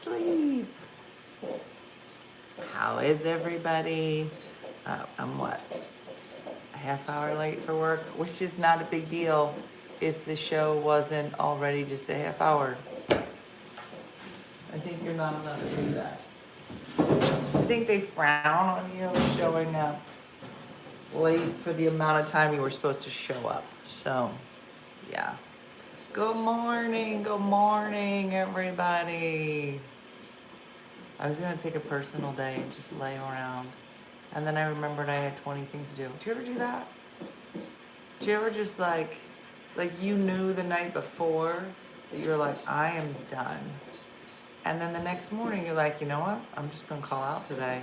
sleep. How is everybody? I'm what? A half hour late for work, which is not a big deal if the show wasn't already just a half hour. I think you're not allowed to do that. I think they frown on you showing up late for the amount of time you were supposed to show up. So, yeah. Good morning, everybody. I was gonna take a personal day and just lay around. And then I remembered I had 20 things to do. Do you ever do that? Do you ever just like you knew the night before that you're like, I am done. And then the next morning you're like, you know what? I'm just gonna call out today.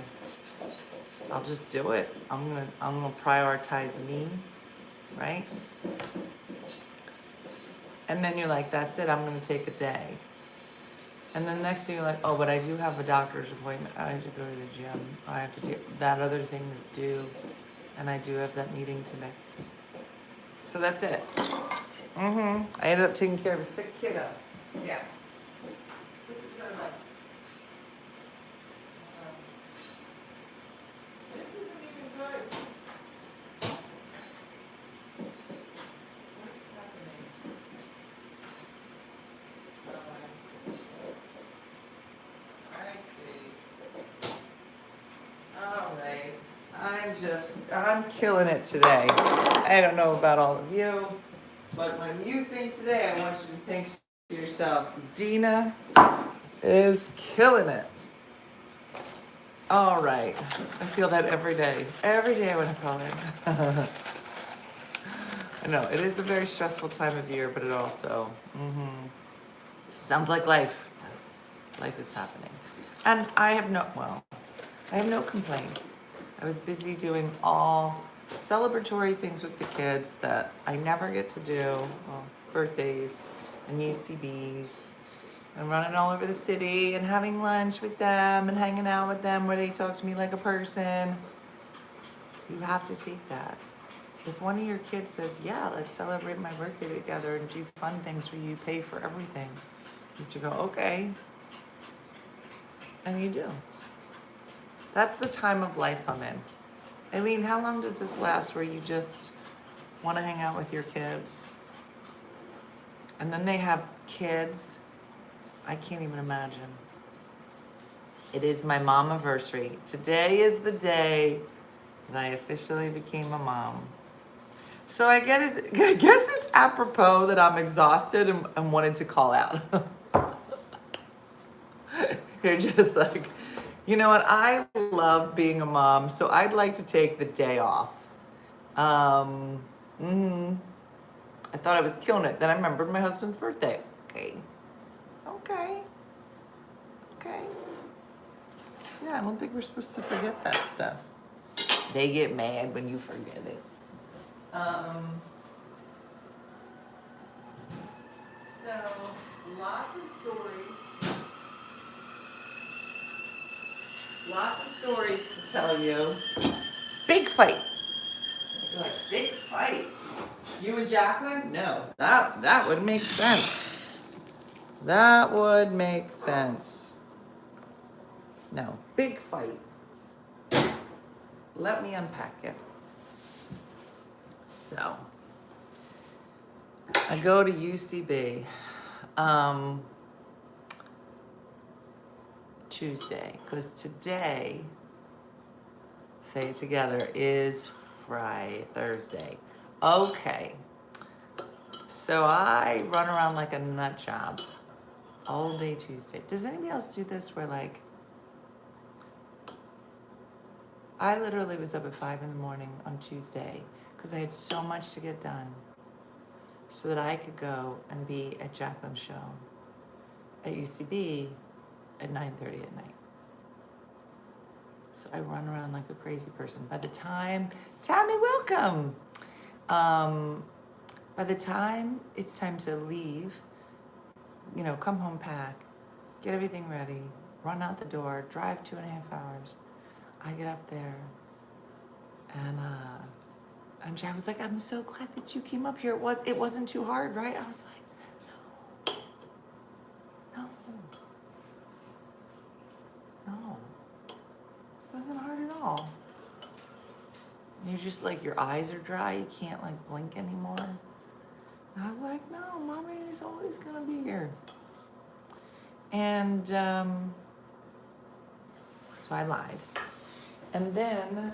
I'll just do it. I'm gonna prioritize me, right? And then you're like, that's it, I'm gonna take a day. And then next thing you're like, oh, but I do have a doctor's appointment. I have to go to the gym. I have to do that other thing is due. And I do have that meeting today. So that's it. I ended up taking care of a sick kiddo. Yeah. This is our life. This isn't even good. What's happening? I see. I'm killing it today. I don't know about all of you, but when you think today, I want you to think to yourself, Dena is killing it. All right. I feel that every day. Every day when I call in. I know, it is a very stressful time of year, but it also sounds like life. Yes, life is happening. And I have no complaints. I was busy doing all celebratory things with the kids that I never get to do. Well, birthdays and UCBs and running all over the city and having lunch with them and hanging out with them where they talk to me like a person. You have to take that. If one of your kids says, yeah, let's celebrate my birthday together and do fun things where you pay for everything, you have to go, okay. And you do. That's the time of life I'm in. Aileen, how long does this last where you just want to hang out with your kids? And then they have kids. I can't even imagine. It is my mom-iversary. Today is the day that I officially became a mom. So I guess it's apropos that I'm exhausted and wanted to call out. You're just like, you know what? I love being a mom, so I'd like to take the day off. I thought I was killing it. Then I remembered my husband's birthday. Okay. Yeah, I don't think we're supposed to forget that stuff. They get mad when you forget it. So, lots of stories to tell you. Big fight. You're like, big fight? You and Jacqueline? No, that would make sense. That would make sense. No, big fight. Let me unpack it. So, I go to UCB Tuesday, because today, say it together, is Thursday. Okay. So I run around like a nut job all day Tuesday. Does anybody else do this where like, I literally was up at 5 in the morning on Tuesday because I had so much to get done so that I could go and be at Jacqueline's show at UCB at 9:30 at night. So I run around like a crazy person. By the time, Tammy, welcome. By the time it's time to leave, you know, come home, pack, get everything ready, run out the door, drive 2.5 hours. I get up there and Jack was like, I'm so glad that you came up here. It wasn't too hard, right? I was like, no. just like, your eyes are dry, you can't like blink anymore. And I was like, no, mommy's always gonna be here. And so I lied. And then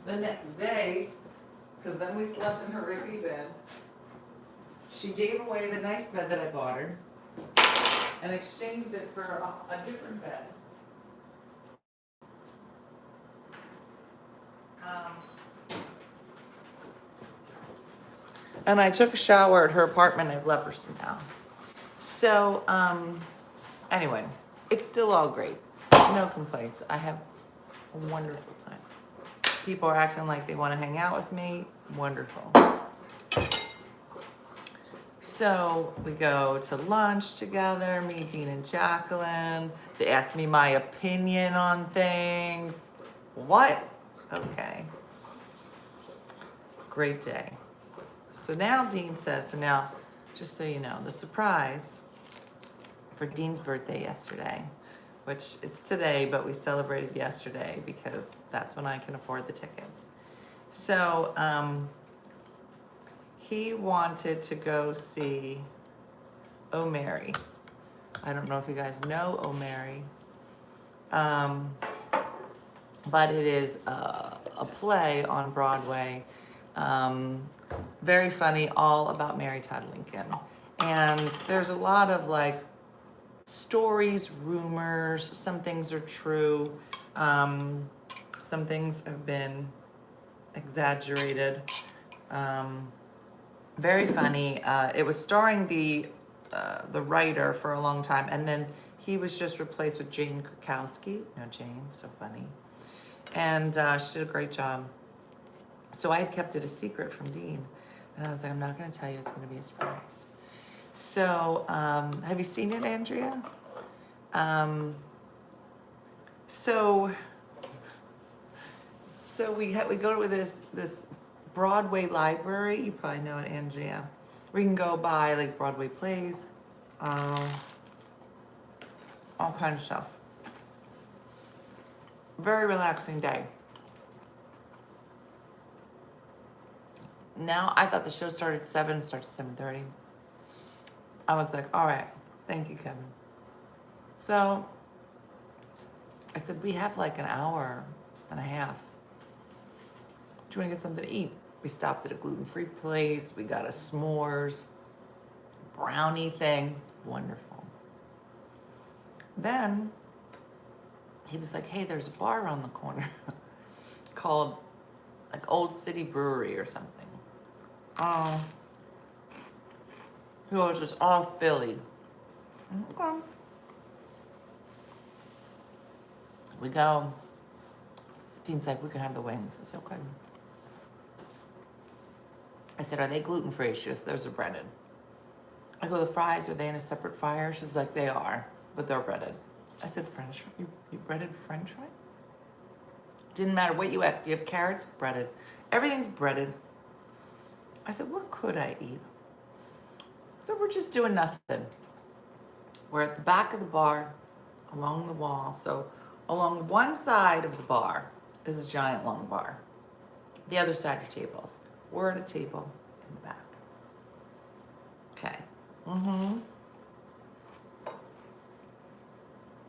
the next day, because then we slept in her rickety bed, she gave away the nice bed that I bought her and exchanged it for a different bed. And I took a shower at her apartment. I have leprosy now. So, anyway, it's still all great. No complaints. I have a wonderful time. People are acting like they want to hang out with me. Wonderful. So we go to lunch together, me, Dean, and Jacqueline. They ask me my opinion on things. What? Okay. Great day. So now Dean says, so now, just so you know, the surprise for Dean's birthday yesterday, which it's today, but we celebrated yesterday because that's when I can afford the tickets. So he wanted to go see Oh Mary. I don't know if you guys know Oh Mary, but it is a play on Broadway. Very funny, all about Mary Todd Lincoln. And there's a lot of like stories, rumors, some things are true, some things have been exaggerated. Very funny. It was starring the writer for a long time, and then he was just replaced with Jane Krakowski. No, Jane, so funny. And she did a great job. So I had kept it a secret from Dean. And I was like, I'm not going to tell you, it's going to be a surprise. So, have you seen it, Andrea? So we go to this Broadway library. You probably know it, Andrea. We can go buy like Broadway plays, all kinds of stuff. Very relaxing day. Now, I thought the show started at 7, starts at 7:30. I was like, all right, thank you, Kevin. So I said, we have like an hour and a half. Do you want to get something to eat? We stopped at a gluten-free place. We got a s'mores brownie thing. Wonderful. Then he was like, hey, there's a bar around the corner called like Old City Brewery or something. He goes, it's all Philly. Okay. We go. Dean's like, we can have the wings. I said, okay. I said, are they gluten-free? She goes, those are breaded. I go, the fries, are they in a separate fryer? She's like, they are, but they're breaded. I said, French, you breaded French fry? Didn't matter what you ate. You have carrots, breaded. Everything's breaded. I said, what could I eat? So we're just doing nothing. We're at the back of the bar, along the wall. So along one side of the bar is a giant long bar. The other side are tables. We're at a table in the back. Okay.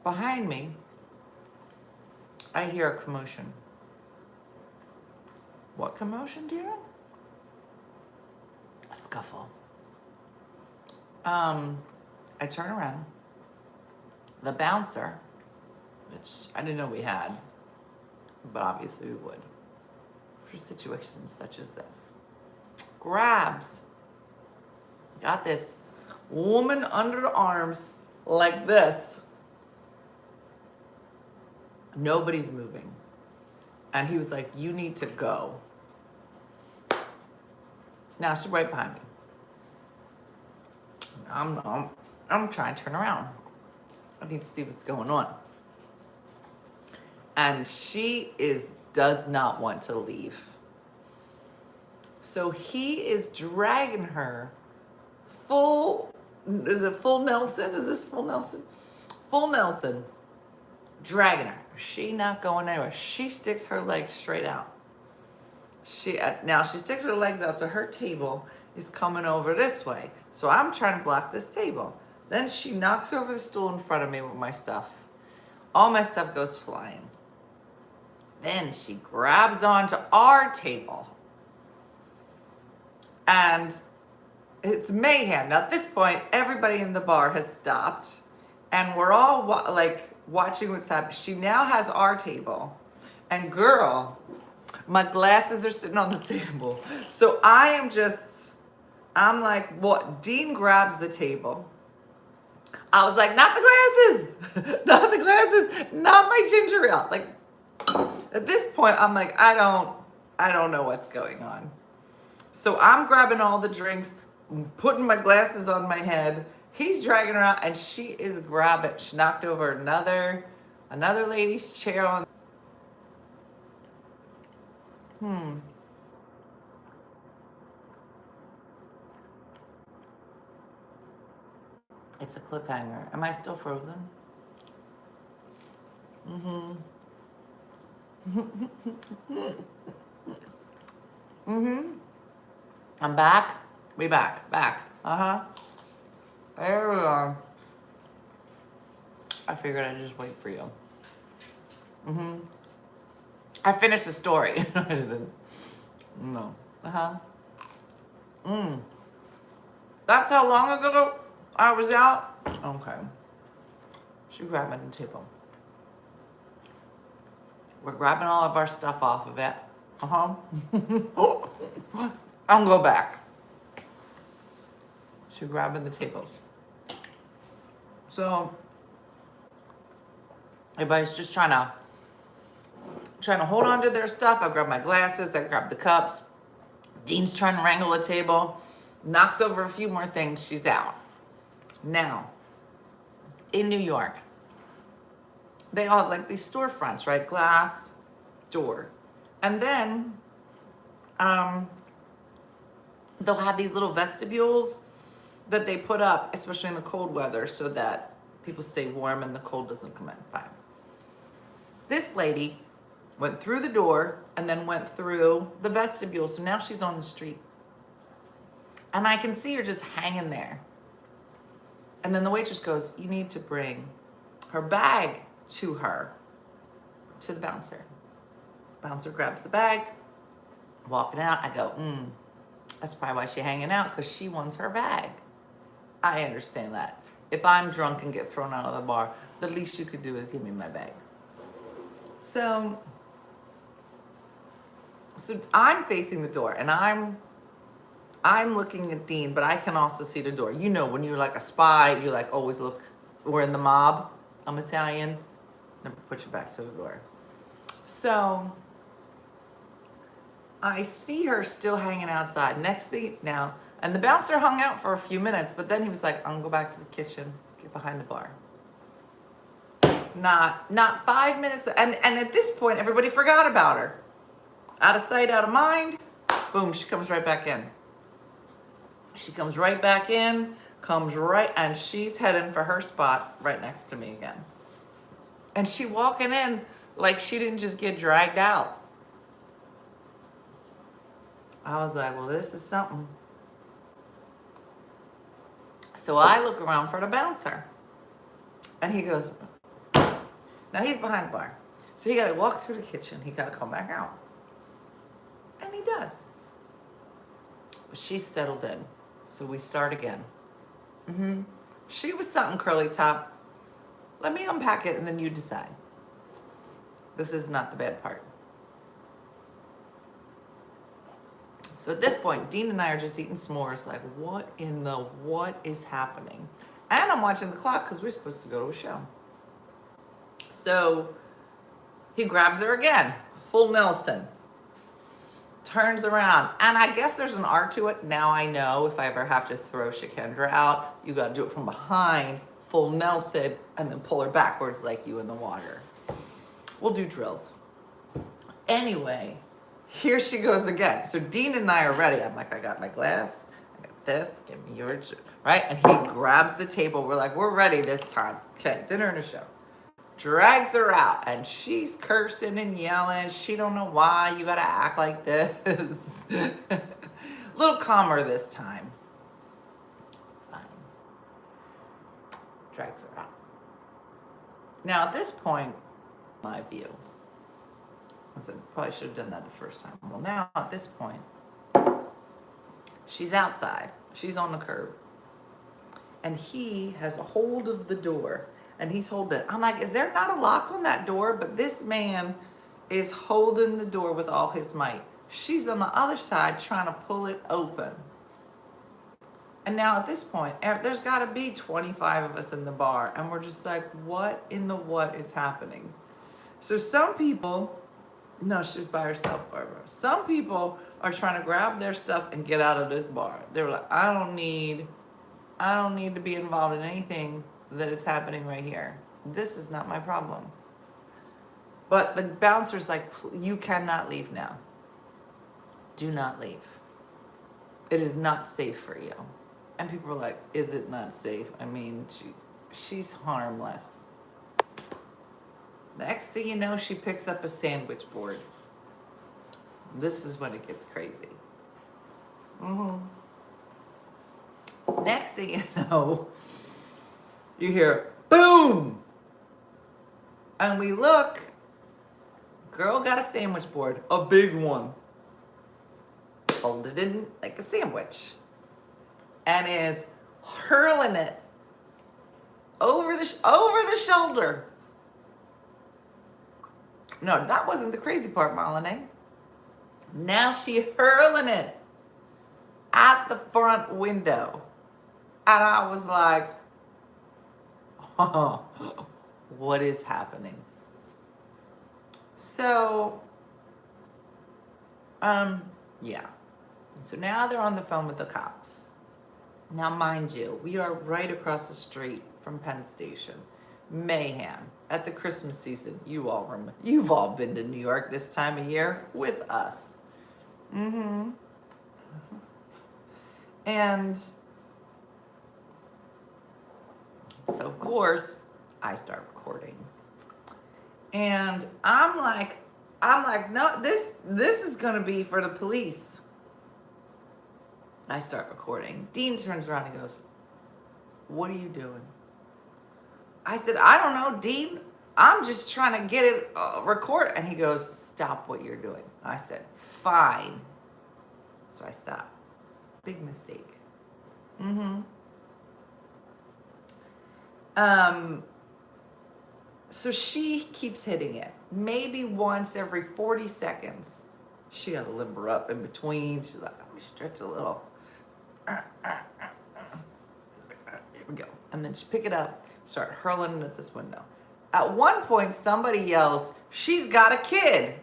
Behind me, I hear a commotion. What commotion, do you know? A scuffle. I turn around. The bouncer, which I didn't know we had, but obviously we would, for situations such as this, grabs, got this woman under the arms like this. Nobody's moving. And he was like, you need to go. Now she's right behind me. I'm trying to turn around. I need to see what's going on. And she does not want to leave. So he is dragging her is it full Nelson? Is this full Nelson? Full Nelson. Dragging her. She not going anywhere. She sticks her legs straight out. Now she sticks her legs out, so her table is coming over this way. So I'm trying to block this table. Then she knocks over the stool in front of me with my stuff. All my stuff goes flying. Then she grabs onto our table. And it's mayhem. Now at this point, everybody in the bar has stopped. And we're all watching what's happening. She now has our table. And girl, my glasses are sitting on the table. So I'm like, what? Dean grabs the table. I was like, not the glasses, not the glasses, not my ginger ale. Like, at this point, I'm like, I don't know what's going on. So I'm grabbing all the drinks, putting my glasses on my head. He's dragging her out, and she is grabbing. She knocked over another lady's chair on. It's a cliffhanger. Am I still frozen? I'm back. We back. There we are. I figured I'd just wait for you. I finished the story. I didn't. No. That's how long ago I was out? Okay. She grabbed me the table. We're grabbing all of our stuff off of it. I'll go back. She grabbing the tables. So everybody's just trying to hold on to their stuff. I grab my glasses, I grab the cups. Dean's trying to wrangle a table, knocks over a few more things, she's out. Now, in New York, they all have like these storefronts, right? Glass door. And then they'll have these little vestibules that they put up, especially in the cold weather, so that people stay warm and the cold doesn't come in. Fine. This lady went through the door and then went through the vestibule. So now she's on the street. And I can see her just hanging there. And then the waitress goes, you need to bring her bag to her, to the bouncer. Bouncer grabs the bag, walking out. I go, that's probably why she's hanging out, because she wants her bag. I understand that. If I'm drunk and get thrown out of the bar, the least you could do is give me my bag. So I'm facing the door, and I'm looking at Dean, but I can also see the door. You know, when you're like a spy, you like always look. We're in the mob. I'm Italian. Never put your back to the door. So I see her still hanging outside. Next thing now, and the bouncer hung out for a few minutes, but then he was like, I'm gonna go back to the kitchen, get behind the bar. Not 5 minutes, and at this point, everybody forgot about her. Out of sight, out of mind. Boom, she comes right back in. She comes right back in, and she's heading for her spot right next to me again. And she walking in like she didn't just get dragged out. I was like, well, this is something. So I look around for the bouncer. And he goes, now he's behind the bar. So he got to walk through the kitchen. He got to come back out. And he does. But she's settled in. So we start again. She was something curly top. Let me unpack it and then you decide. This is not the bad part. So at this point, Dean and I are just eating s'mores, like, what is happening? And I'm watching the clock because we're supposed to go to a show. So he grabs her again, full Nelson. Turns around, and I guess there's an art to it. Now I know if I ever have to throw Shakendra out, you got to do it from behind, full Nelson, and then pull her backwards like you in the water. We'll do drills. Anyway, here she goes again. So Dean and I are ready. I'm like, I got my glass, I got this, give me yours, right? And he grabs the table. We're like, we're ready this time. Okay, dinner and a show. drags her out, and she's cursing and yelling. She don't know why you gotta act like this. A little calmer this time. Fine. Drags her out. Now at this point, my view, I said probably should have done that the first time. Well, now at this point, she's outside. She's on the curb. And he has a hold of the door. And he's holding it. I'm like, is there not a lock on that door? But this man is holding the door with all his might. She's on the other side trying to pull it open. And now at this point, there's got to be 25 of us in the bar. And we're just like, what in the what is happening? So some people, no, she's by herself, Barbara. Some people are trying to grab their stuff and get out of this bar. They were like, I don't need to be involved in anything that is happening right here. This is not my problem. But the bouncer's like, you cannot leave now. Do not leave. It is not safe for you. And people are like, is it not safe? I mean, she's harmless. Next thing you know, she picks up a sandwich board. This is when it gets crazy. Next thing you know, you hear boom. And we look, girl got a sandwich board, a big one, folded in like a sandwich, and is hurling it over the shoulder. No, that wasn't the crazy part, Melanie. Now she hurling it at the front window. And I was like, oh, what is happening? So, yeah. So now they're on the phone with the cops. Now, mind you, we are right across the street from Penn Station. Mayhem at the Christmas season. You've all been to New York this time of year with us. And so of course I start recording. And I'm like, no, this is gonna be for the police. I start recording. Dean turns around and goes, what are you doing? I said, I don't know, Dean. I'm just trying to get it recorded. And he goes, stop what you're doing. I said, fine. So I stopped. Big mistake. So she keeps hitting it. Maybe once every 40 seconds. She got to limber up in between. She's like, let me stretch a little. Here we go. And then she pick it up, start hurling it at this window. At one point, somebody yells, she's got a kid.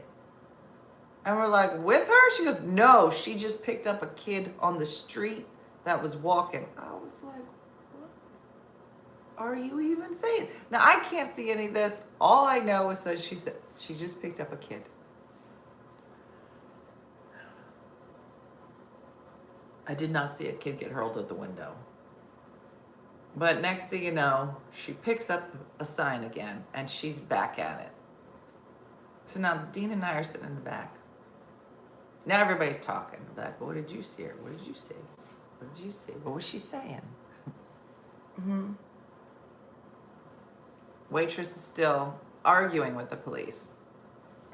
And we're like, with her? She goes, no, she just picked up a kid on the street that was walking. I was like, what are you even saying? Now, I can't see any of this. All I know is that she says she just picked up a kid. I did not see a kid get hurled at the window. But next thing you know, she picks up a sign again, and she's back at it. So now Dean and I are sitting in the back. Now everybody's talking. Like, what did you see? What did you see? What did you see? What was she saying? Waitress is still arguing with the police.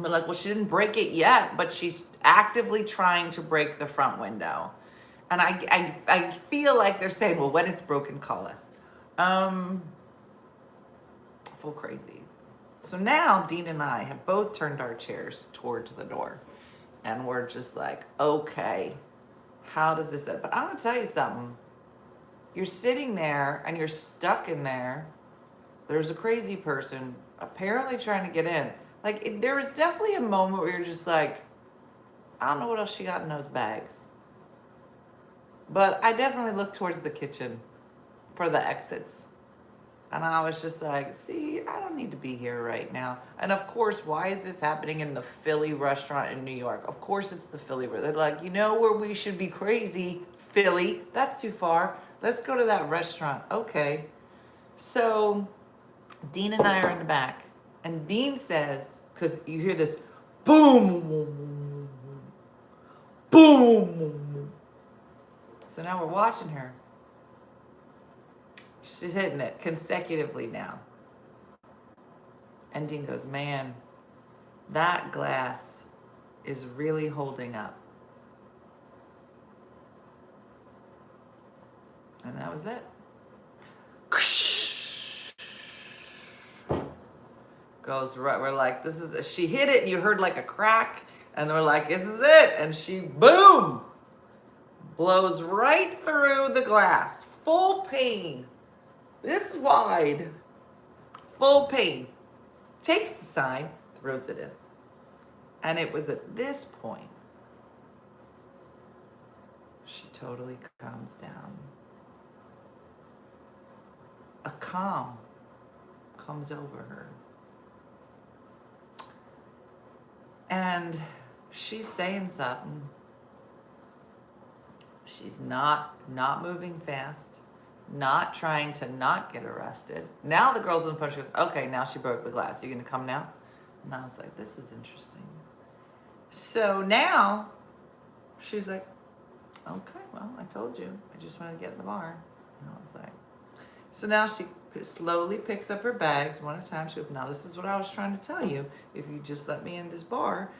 But like, well, she didn't break it yet, but she's actively trying to break the front window. And I feel like they're saying, well, when it's broken, call us. Full crazy. So now Dean and I have both turned our chairs towards the door. And we're just like, okay, how does this end? But I'm gonna tell you something. You're sitting there and you're stuck in there. There's a crazy person apparently trying to get in. Like, there was definitely a moment where you're just like, I don't know what else she got in those bags. But I definitely looked towards the kitchen for the exits. And I was just like, see, I don't need to be here right now. And of course, why is this happening in the Philly restaurant in New York? Of course it's the Philly. They're like, you know where we should be crazy? Philly. That's too far. Let's go to that restaurant. Okay. So Dean and I are in the back. And Dean says, because you hear this boom, boom. So now we're watching her. She's hitting it consecutively now. And Dean goes, man, that glass is really holding up. And that was it. Goes right. We're like, this is. She hit it, and you heard like a crack, and we're like, this is it. And she, boom, blows right through the glass, full pane, this wide, full pane. Takes the sign, throws it in, and it was at this point she totally calms down. A calm comes over her. And she's saying something. She's not moving fast, not trying to not get arrested. Now the girl's in front, she goes, okay, now she broke the glass. You gonna come now? And I was like, this is interesting. So now she's like, okay, well, I told you. I just wanted to get in the bar. And I was like, so now she slowly picks up her bags one at a time. She goes, now this is what I was trying to tell you. If you just let me in this bar.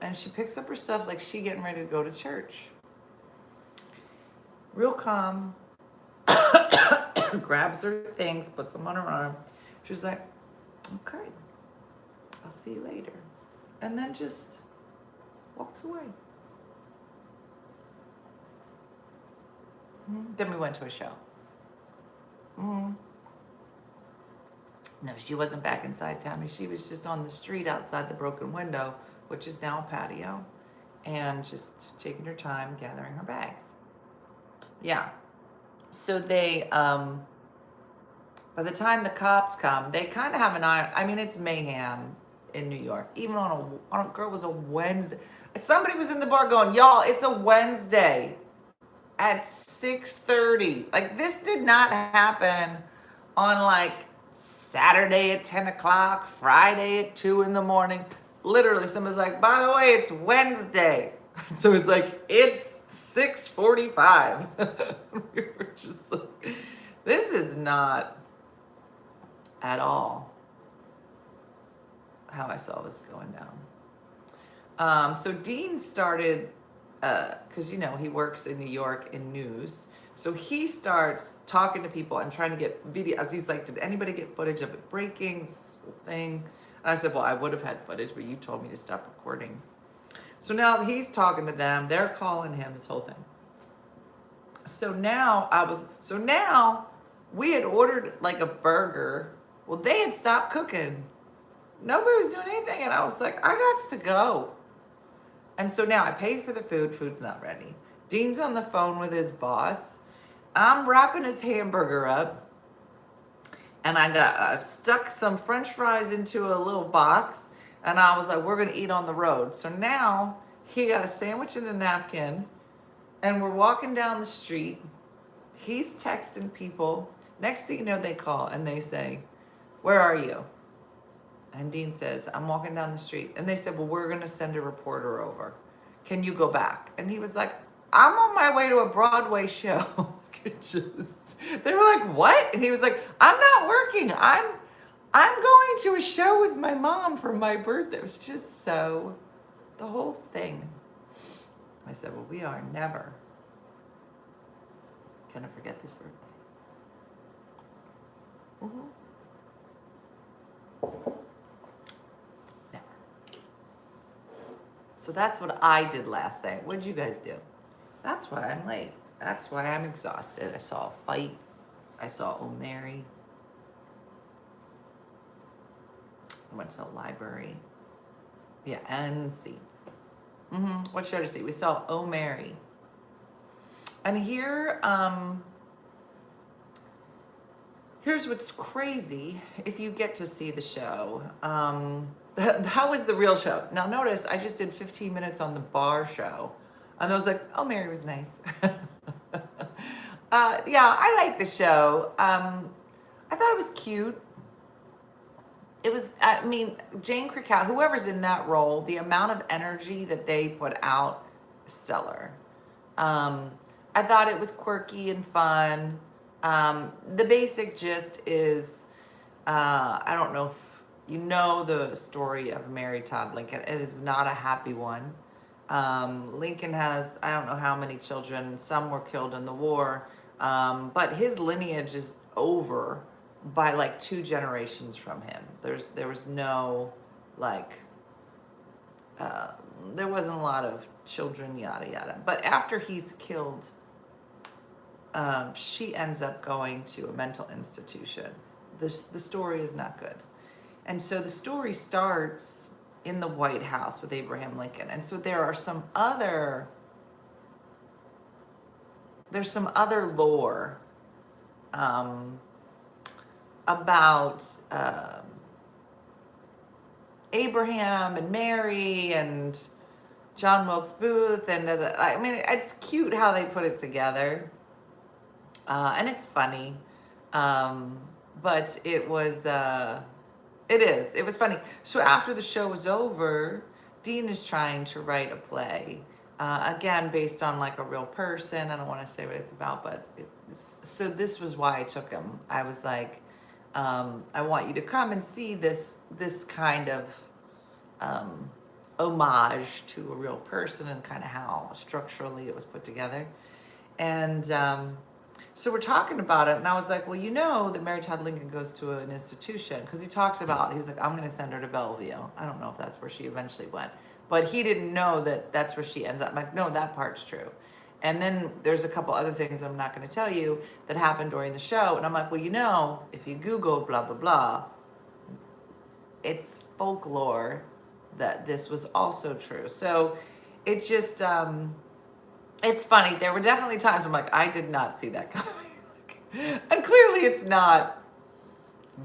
And she picks up her stuff like she getting ready to go to church. Real calm. Grabs her things, puts them on her arm. She's like, okay, I'll see you later. And then just walks away. Then we went to a show. No, she wasn't back inside Tammy. She was just on the street outside the broken window, which is now a patio, and just taking her time gathering her bags. Yeah. So they, by the time the cops come, they kind of have an eye. I mean, it's mayhem in New York. Even on a girl, it was a Wednesday. Somebody was in the bar going, y'all, it's a Wednesday at 6:30. Like, this did not happen on like Saturday at 10 o'clock, Friday at 2 in the morning. Literally, somebody's like, by the way, it's Wednesday. So it's like, it's 6:45. We were just like, this is not at all how I saw this going down. So Dean started, because, you know, he works in New York in news. So he starts talking to people and trying to get videos. He's like, did anybody get footage of it breaking? This whole thing. And I said, well, I would have had footage, but you told me to stop recording. So now he's talking to them. They're calling him, this whole thing. So now we had ordered like a burger. Well, they had stopped cooking. Nobody was doing anything. And I was like, I got to go. And so now I paid for the food. Food's not ready. Dean's on the phone with his boss. I'm wrapping his hamburger up. And I stuck some French fries into a little box. And I was like, we're going to eat on the road. So now he got a sandwich and a napkin. And we're walking down the street. He's texting people. Next thing you know, they call and they say, where are you? And Dean says, I'm walking down the street. And they said, well, we're going to send a reporter over. Can you go back? And he was like, I'm on my way to a Broadway show. They were like, what? And he was like, I'm not working. I'm going to a show with my mom for my birthday. It was just so, the whole thing. I said, well, we are never going to forget this birthday. Never. So that's what I did last night. What did you guys do? That's why I'm late. That's why I'm exhausted. I saw a fight. I saw O'Mary. I went to the library. Yeah, and see. What show to see? We saw O'Mary. And here, here's what's crazy. If you get to see the show, how was the real show? Now notice, I just did 15 minutes on the bar show. And I was like, O'Mary was nice. Yeah, I like the show. I thought it was cute. it was, I mean, Jane Krakauer, whoever's in that role, the amount of energy that they put out, stellar. Um, I thought it was quirky and fun. The basic gist is, I don't know if you know the story of Mary Todd Lincoln. It is not a happy one. Lincoln has, I don't know how many children, some were killed in the war, but his lineage is over by like 2 generations from him. There was no, like, uh, there wasn't a lot of children, yada yada. But after he's killed, she ends up going to a mental institution. The story is not good. And so the story starts in the White House with Abraham Lincoln. And so there's some other lore about Abraham and Mary and John Wilkes Booth. And I mean, it's cute how they put it together. And it's funny. But it was funny. So after the show was over, Dean is trying to write a play, again, based on like a real person. I don't want to say what it's about, but so this was why I took him. I was like, I want you to come and see this kind of homage to a real person and kind of how structurally it was put together. And so we're talking about it, and I was like, well, you know that Mary Todd Lincoln goes to an institution, because he talks about, he was like, I'm going to send her to Bellevue. I don't know if that's where she eventually went, but he didn't know that that's where she ends up. I'm like, no, that part's true. And then there's a couple other things I'm not going to tell you that happened during the show. And I'm like, well, you know, if you Google blah, blah, blah, it's folklore that this was also true. So it just, it's funny. There were definitely times where I'm like, I did not see that coming. And clearly it's not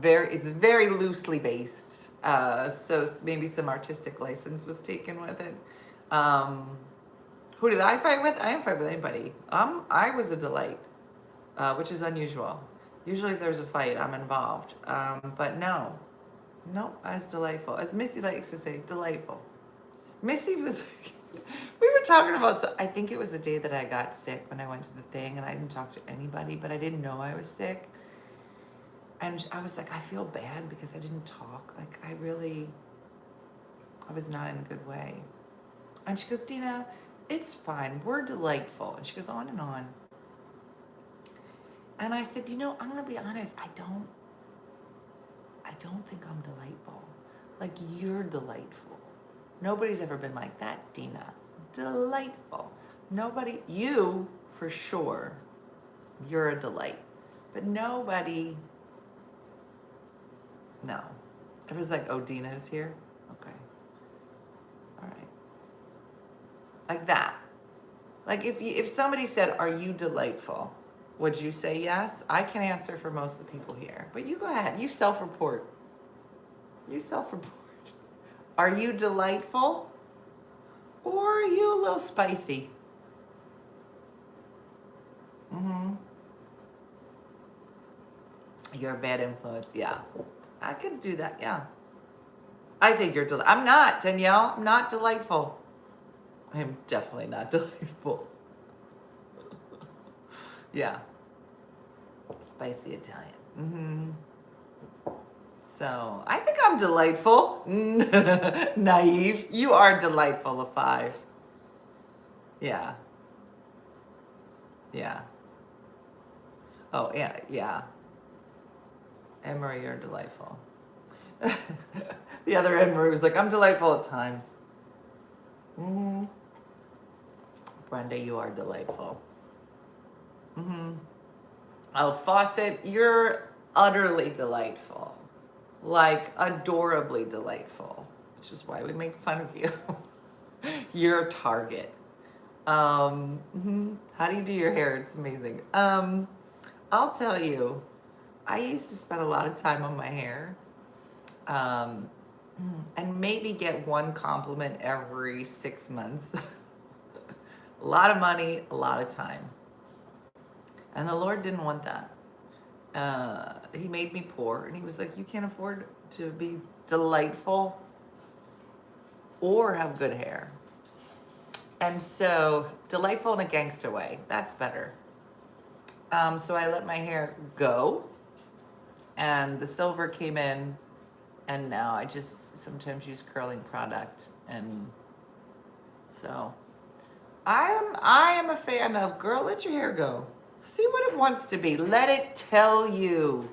it's very loosely based. So maybe some artistic license was taken with it. Who did I fight with? I didn't fight with anybody. I was a delight, which is unusual. Usually if there's a fight, I'm involved. But no, I was delightful. As Missy likes to say, delightful. Missy was, we were talking about, I think it was the day that I got sick when I went to the thing, and I didn't talk to anybody, but I didn't know I was sick. And I was like, I feel bad because I didn't talk. Like, I was not in a good way. And she goes, Dena, it's fine. We're delightful. And she goes on and on. And I said, you know, I'm going to be honest. I don't think I'm delightful. Like, you're delightful. Nobody's ever been like that, Dena. Delightful. Nobody, you for sure, you're a delight. But nobody, no. It was like, oh, Dena's here? Okay. All right. Like that. Like if somebody said, are you delightful? Would you say yes? I can answer for most of the people here. But you go ahead. You self-report. You self-report. Are you delightful? Or are you a little spicy? Mm-hmm. You're a bad influence. Yeah. I could do that. Yeah. I think you're I'm not, Danielle. I'm not delightful. I am definitely not delightful. Yeah. Spicy Italian. Mm-hmm. So, I think I'm delightful. Naive. You are delightful, a 5. Yeah. Yeah. Oh, yeah, yeah. Emery, you're delightful. The other Emery was like, I'm delightful at times. Mm-hmm. Brenda, you are delightful. Mm-hmm. Oh, Fawcett, you're utterly delightful. Like, adorably delightful. Which is why we make fun of you. You're a target. Mm-hmm. How do you do your hair? It's amazing. I'll tell you, I used to spend a lot of time on my hair. And maybe get one compliment every 6 months. A lot of money, a lot of time. And the Lord didn't want that. He made me poor, and he was like, you can't afford to be delightful or have good hair. And so, delightful in a gangster way, that's better. So I let my hair go, and the silver came in, and now I just sometimes use curling product. And so I am a fan of, girl, let your hair go. See what it wants to be. Let it tell you.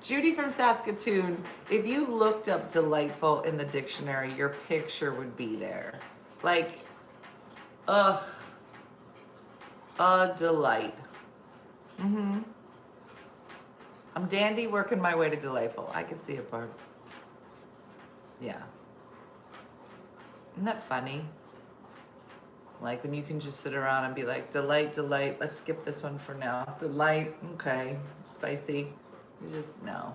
Judy from Saskatoon, if you looked up delightful in the dictionary, your picture would be there. Like, ugh, a delight. I'm dandy working my way to delightful. I can see it, Barb. Yeah. Isn't that funny? Like when you can just sit around and be like, delight, delight. Let's skip this one for now. Delight, okay. Spicy. You just know.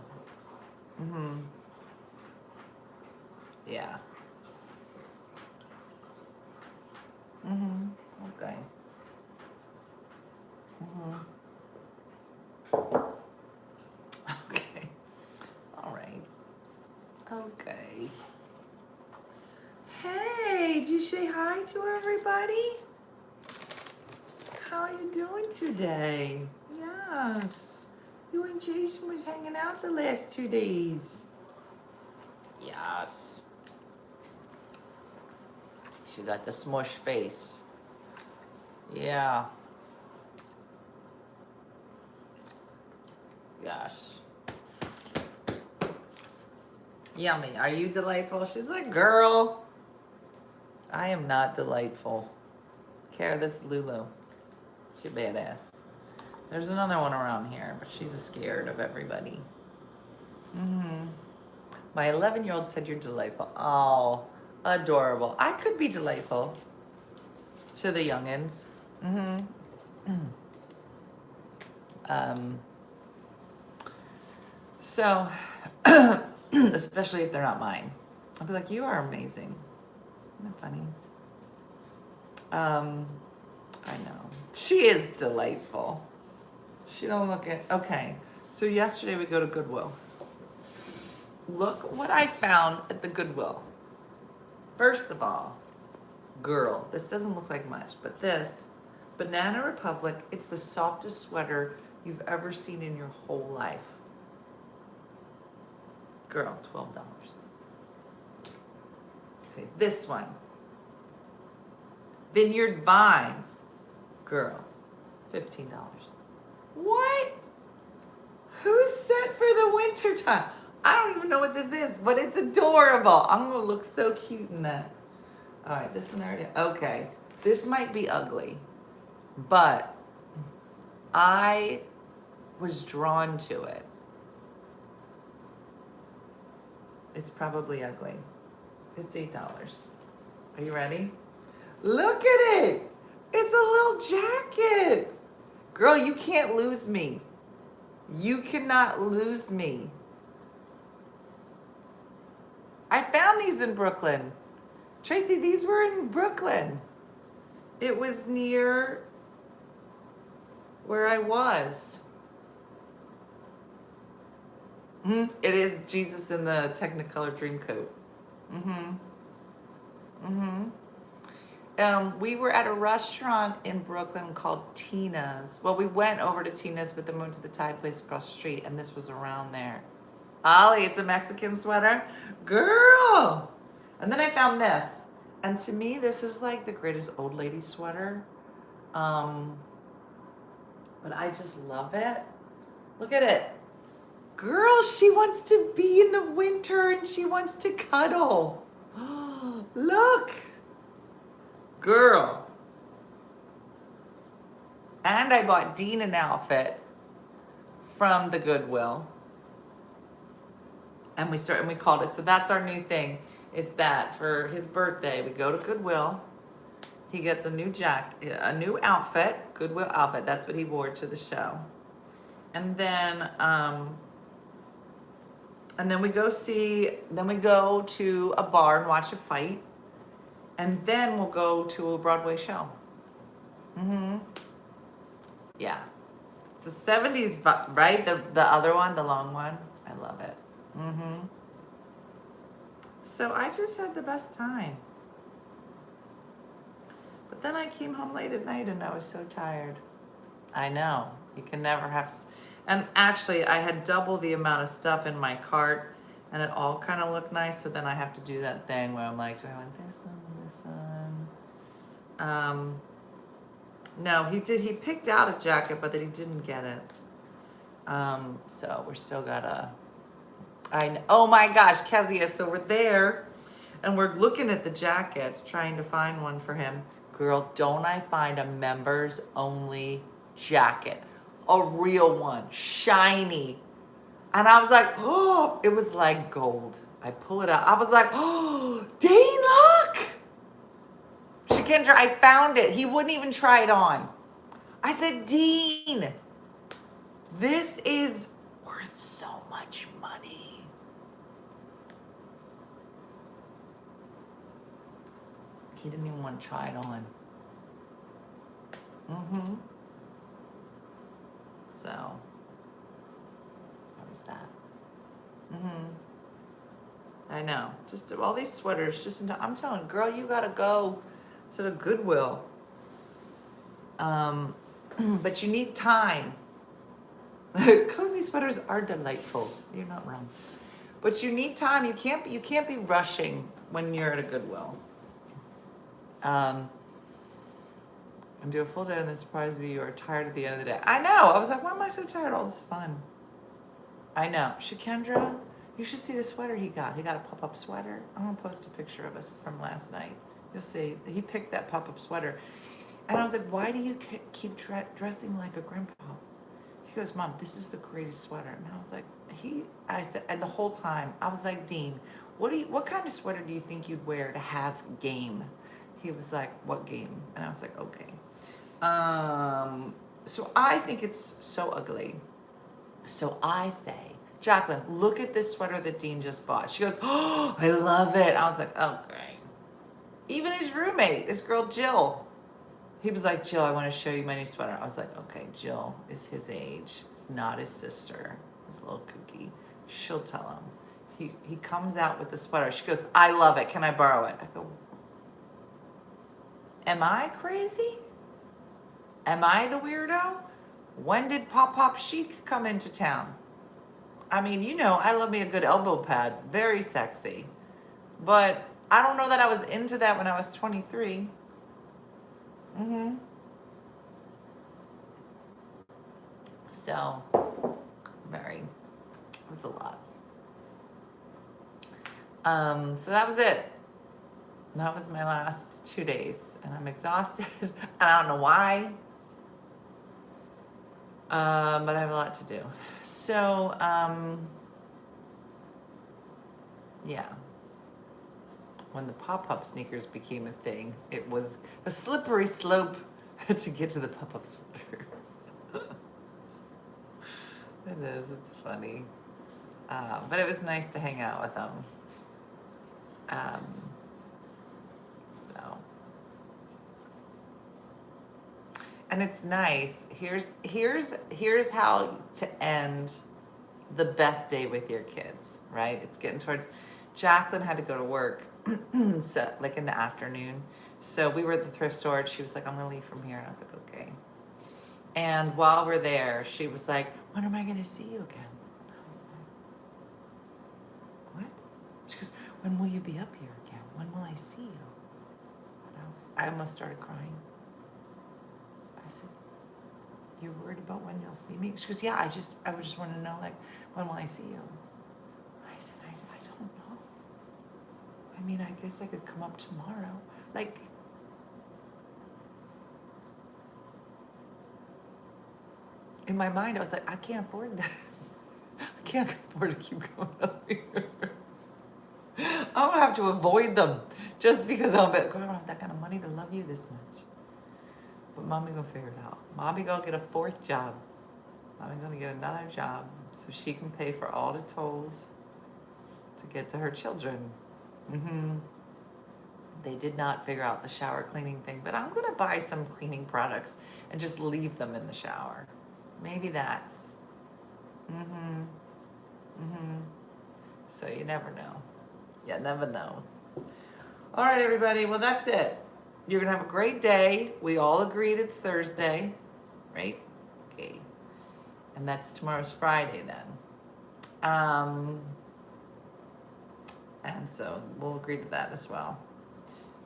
Yeah. Okay. Okay. All right. Okay. Hey, did you say hi to everybody? How are you doing today? Yes. You and Jason was hanging out the last 2 days. Yes. She got the smush face. Yeah. Yes. Yummy. Are you delightful? She's like, girl, I am not delightful. Kara, this is Lulu. She's badass. There's another one around here, but she's scared of everybody. My 11-year-old said you're delightful. Oh, adorable. I could be delightful to the youngins. So, especially if they're not mine, I'll be like, you are amazing. Isn't that funny? I know. She is delightful. She don't look at, okay. So yesterday we go to Goodwill. Look what I found at the Goodwill. First of all, girl, this doesn't look like much, but this, Banana Republic, it's the softest sweater you've ever seen in your whole life. Girl, $12. Okay, this one. Vineyard Vines. Girl, $15. What? Who's set for the winter time? I don't even know what this is, but it's adorable. I'm gonna look so cute in that. All right, this one already, okay. This might be ugly, but I was drawn to it. It's probably ugly. It's $8. Are you ready? Look at it. It's a little jacket. Girl, you can't lose me. You cannot lose me. I found these in Brooklyn. Tracy, these were in Brooklyn. It was near where I was. It is Jesus in the Technicolor Dreamcoat. We were at a restaurant in Brooklyn called Tina's. Well, we went over to Tina's, but then went to the Thai place across the street, and this was around there. Ollie, it's a Mexican sweater. Girl! And then I found this. And to me, this is like the greatest old lady sweater. But I just love it. Look at it. Girl, she wants to be in the winter and she wants to cuddle. Look. Girl. And I bought Dena an outfit from the Goodwill. And we called it. So that's our new thing, is that for his birthday, we go to Goodwill. He gets a new a new outfit, Goodwill outfit. That's what he wore to the show. And then we go to a bar and watch a fight. And then we'll go to a Broadway show. Yeah. It's a 70s, right? The other one, the long one. I love it. Mm-hmm. So I just had the best time. But then I came home late at night and I was so tired. I know. You can never have... And actually, I had double the amount of stuff in my cart and it all kind of looked nice. So then I have to do that thing where I'm like, do I want this one or this one? No, he did. He picked out a jacket, but that he didn't get it. So we're still gotta... oh my gosh, Kezia, so we're there and we're looking at the jackets, trying to find one for him. Girl, don't I find a members only jacket, a real one, shiny. And I was like, oh, it was like gold. I pull it out. I was like, oh, Dane, look. Shakendra, I found it. He wouldn't even try it on. I said, Dean, this is worth so much money. He didn't even want to try it on. Mm-hmm. So, what was that? Mm-hmm. I know. Just all these sweaters. I'm telling, girl, you gotta go to the Goodwill. But you need time. Cozy sweaters are delightful. You're not wrong. But you need time. You can't be rushing when you're at a Goodwill. And do a full day and then surprise me you are tired at the end of the day. I know. I was like, why am I so tired? All this fun. I know. Shakendra, you should see the sweater he got. He got a pop-up sweater. I'm going to post a picture of us from last night. You'll see. He picked that pop-up sweater. And I was like, why do you keep dressing like a grandpa? He goes, Mom, this is the greatest sweater. And I was like, I said, and the whole time, I was like, Dean, what kind of sweater do you think you'd wear to have game? He was like, what game? And I was like, okay. So I think it's so ugly. So I say, Jacqueline, look at this sweater that Dean just bought. She goes, oh, I love it. I was like, okay. Even his roommate, this girl, Jill, he was like, Jill, I want to show you my new sweater. I was like, okay, Jill is his age. It's not his sister, his little cookie. She'll tell him. He comes out with the sweater. She goes, I love it. Can I borrow it? I go, am I crazy? Am I the weirdo? When did Pop Pop Chic come into town? I mean, you know, I love me a good elbow pad. Very sexy. But I don't know that I was into that when I was 23. Mm-hmm. So, it was a lot. So that was it. That was my last 2 days. And I'm exhausted. I don't know why. But I have a lot to do. So, yeah. When the pop-up sneakers became a thing, it was a slippery slope to get to the pop-up sweater. It is, it's funny. But it was nice to hang out with them. So. And it's nice. Here's how to end the best day with your kids, right? It's getting towards, Jacqueline had to go to work, so like in the afternoon. So we were at the thrift store and she was like, I'm gonna leave from here. And I was like, okay. And while we're there, she was like, when am I gonna see you again? And I was like, what? She goes, when will you be up here again? When will I see you? And I almost started crying. I said, you're worried about when you'll see me? She goes, yeah, I would just want to know, like, when will I see you? I said, I don't know. I mean, I guess I could come up tomorrow. Like, in my mind, I was like, I can't afford this. I can't afford to keep going up here. I'm going to have to avoid them just because I don't have that kind of money to love you this much. But Mommy gonna figure it out. Mommy gonna get a 4th job. Mommy gonna get another job so she can pay for all the tolls to get to her children. Mm-hmm. They did not figure out the shower cleaning thing, but I'm gonna buy some cleaning products and just leave them in the shower. Maybe that's. Mm-hmm. Mm-hmm. So you never know. You never know. All right, everybody. Well, that's it. You're going to have a great day. We all agreed it's Thursday, right? Okay. And that's tomorrow's Friday then. And so we'll agree to that as well.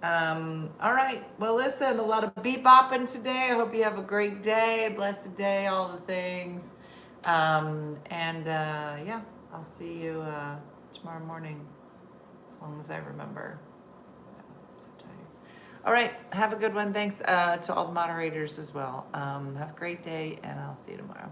All right. Well, listen, a lot of bebopping today. I hope you have a great day, a blessed day, all the things. Yeah, I'll see you tomorrow morning, as long as I remember. I'm so tired. All right. Have a good one. Thanks to all the moderators as well. Have a great day, and I'll see you tomorrow.